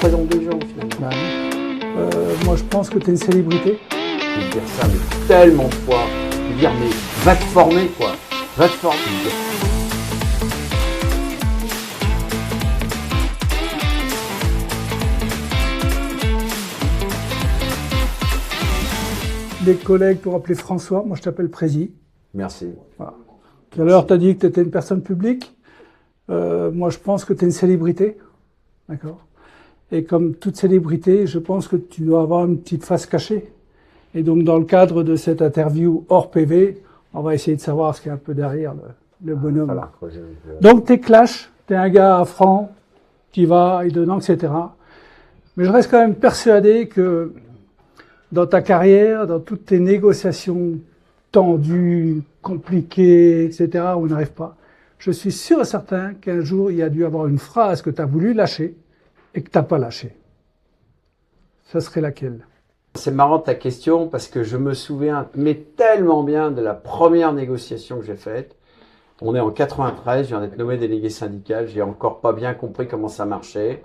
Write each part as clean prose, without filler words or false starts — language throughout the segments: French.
Présente des gens finalement. Bah, moi je pense que tu es une célébrité. Je vais dire ça mais tellement de fois. Je veux dire mais va te former quoi. Va te former. Les collègues t'ont appelé François, moi je t'appelle Prési. Merci. Voilà. Tout à l'heure tu as dit que tu étais une personne publique. Moi je pense que tu es une célébrité. D'accord. Et comme toute célébrité, je pense que tu dois avoir une petite face cachée. Et donc, dans le cadre de cette interview hors PV, on va essayer de savoir ce qu'il y a un peu derrière le bonhomme. Donc, t'es clash, t'es un gars franc, qui va et dedans, etc. Mais je reste quand même persuadé que dans ta carrière, dans toutes tes négociations tendues, compliquées, etc., où on n'arrive pas, je suis sûr et certain qu'un jour, il y a dû avoir une phrase que tu as voulu lâcher et que tu n'as pas lâché. Ça serait laquelle? C'est marrant ta question parce que je me souviens mais tellement bien de la première négociation que j'ai faite. On est en 93, je viens d'être nommé délégué syndical, j'ai encore pas bien compris comment ça marchait.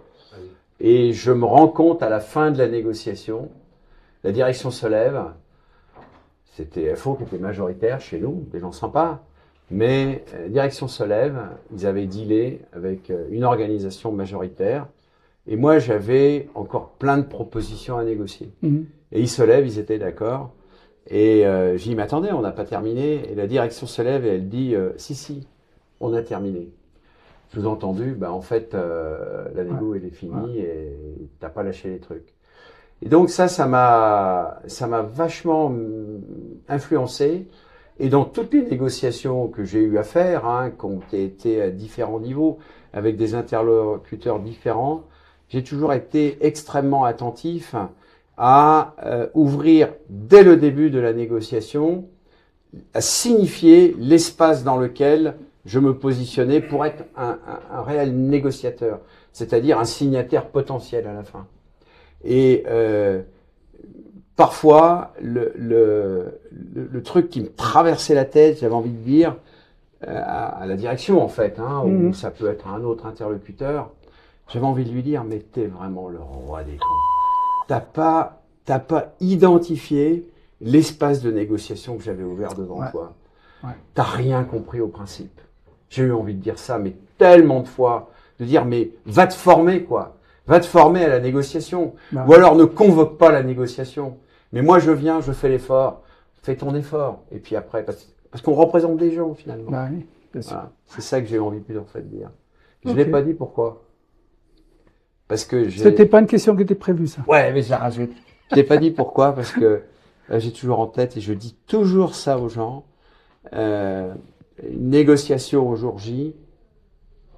Et je me rends compte à la fin de la négociation, la direction se lève, c'était FO qui était majoritaire chez nous, des gens sympas, mais la direction se lève, ils avaient dealé avec une organisation majoritaire. Et moi, j'avais encore plein de propositions à négocier. Et ils se lèvent, ils étaient d'accord. Et je dis, mais attendez, on n'a pas terminé. Et la direction se lève et elle dit, si, on a terminé. Sous-entendu, en fait, la négo, elle est finie et t'as pas lâché les trucs. Et donc ça m'a vachement influencé. Et dans toutes les négociations que j'ai eu à faire, qui ont été à différents niveaux, avec des interlocuteurs différents, j'ai toujours été extrêmement attentif à ouvrir dès le début de la négociation, à signifier l'espace dans lequel je me positionnais pour être un réel négociateur, c'est-à-dire un signataire potentiel à la fin. Et parfois, le truc qui me traversait la tête, j'avais envie de dire, à la direction en fait, ou ça peut être un autre interlocuteur, j'avais envie de lui dire, mais t'es vraiment le roi des cons. T'as pas identifié l'espace de négociation que j'avais ouvert devant toi. T'as rien compris au principe. J'ai eu envie de dire ça, mais tellement de fois, de dire, mais va te former, quoi. Va te former à la négociation. Ou alors ne convoque pas la négociation. Mais moi, je viens, je fais l'effort. Fais ton effort. Et puis après, parce qu'on représente des gens, finalement. Oui, bien sûr. Voilà. C'est ça que j'ai envie de en fait dire. Je l'ai pas dit, pourquoi? Parce que c'était pas une question qui était prévue, ça. Ouais, mais je la rajoute. Je l'ai pas dit, pourquoi? Parce que j'ai toujours en tête, et je dis toujours ça aux gens, une négociation au jour J,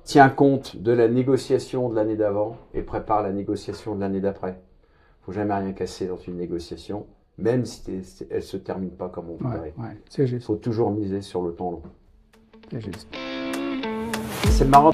tient compte de la négociation de l'année d'avant et prépare la négociation de l'année d'après. Faut jamais rien casser dans une négociation, même si elle se termine pas comme on voudrait. C'est juste. Faut toujours miser sur le temps long. C'est juste. C'est marrant.